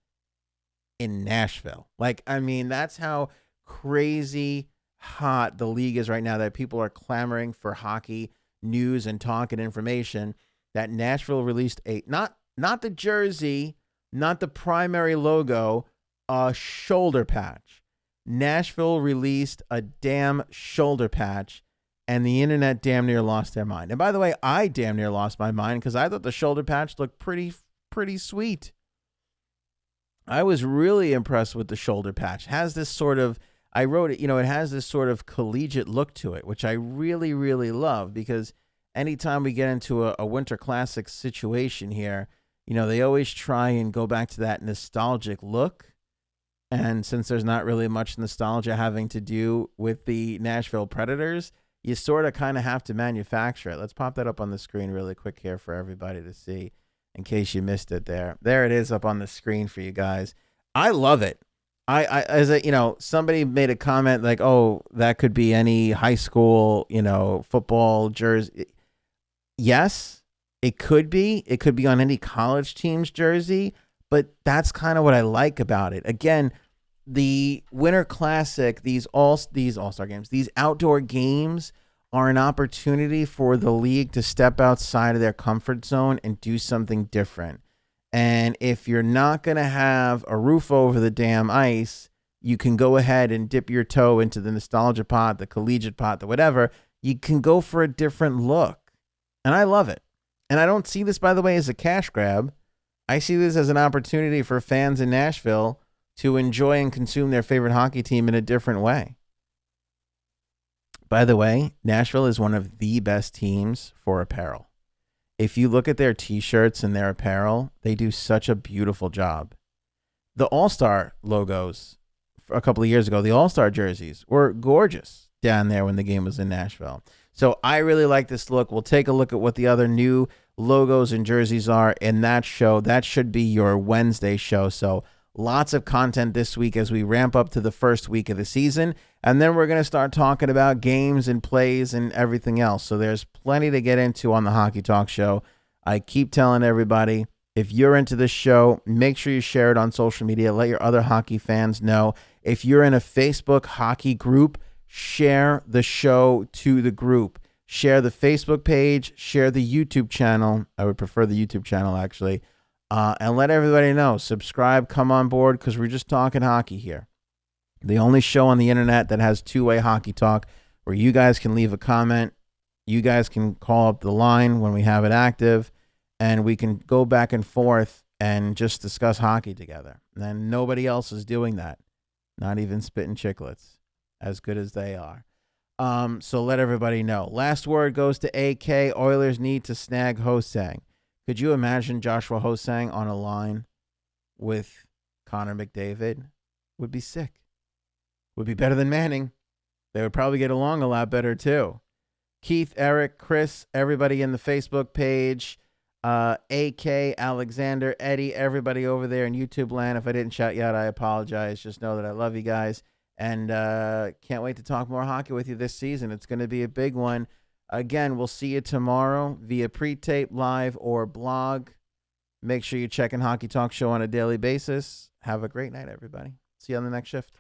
in Nashville. Like, I mean, that's how crazy hot the league is right now, that people are clamoring for hockey news and talk and information. That Nashville released a not the jersey, not the primary logo, a shoulder patch. Nashville released a damn shoulder patch, and the internet damn near lost their mind. And by the way, I damn near lost my mind because I thought the shoulder patch looked pretty sweet. I was really impressed with the shoulder patch. It has this sort of, I wrote it, it has this sort of collegiate look to it, which I really, really love, because anytime we get into a Winter Classic situation here, they always try and go back to that nostalgic look. And since there's not really much nostalgia having to do with the Nashville Predators, you sort of kind of have to manufacture it. Let's pop that up on the screen really quick here for everybody to see, in case you missed it there. There it is up on the screen for you guys. I love it. Somebody made a comment like, oh, that could be any high school, football jersey. Yes, it could be. It could be on any college team's jersey, but that's kind of what I like about it. Again, the Winter Classic, these All-Star games, these outdoor games are an opportunity for the league to step outside of their comfort zone and do something different. And if you're not going to have a roof over the damn ice, you can go ahead and dip your toe into the nostalgia pot, the collegiate pot, the whatever. You can go for a different look. And I love it. And I don't see this, by the way, as a cash grab. I see this as an opportunity for fans in Nashville to enjoy and consume their favorite hockey team in a different way. By the way, Nashville is one of the best teams for apparel. If you look at their t-shirts and their apparel, they do such a beautiful job. The All-Star logos a couple of years ago, the All-Star jerseys were gorgeous down there when the game was in Nashville. So I really like this look. We'll take a look at what the other new logos and jerseys are in that show. That should be your Wednesday show. So lots of content this week as we ramp up to the first week of the season. And then we're going to start talking about games and plays and everything else. So there's plenty to get into on the Hockey Talk Show. I keep telling everybody, if you're into this show, make sure you share it on social media. Let your other hockey fans know. If you're in a Facebook hockey group, share the show to the group. Share the Facebook page. Share the YouTube channel. I would prefer the YouTube channel, actually. And let everybody know. Subscribe, come on board, because we're just talking hockey here. The only show on the internet that has two-way hockey talk, where you guys can leave a comment, you guys can call up the line when we have it active, and we can go back and forth and just discuss hockey together. And nobody else is doing that. Not even Spittin' Chicklets, as good as they are. So let everybody know. Last word goes to AK. Oilers need to snag Hosang. Could you imagine Joshua Hosang on a line with Connor McDavid? Would be sick. would be better than Manning. They would probably get along a lot better too. Keith, Eric, Chris, everybody in the Facebook page, AK, Alexander, Eddie, everybody over there in YouTube land. If I didn't shout you out, I apologize. Just know that I love you guys. And can't wait to talk more hockey with you this season. It's going to be a big one. Again, we'll see you tomorrow via pre-tape, live, or blog. Make sure you're checking Hockey Talk Show on a daily basis. Have a great night, everybody. See you on the next shift.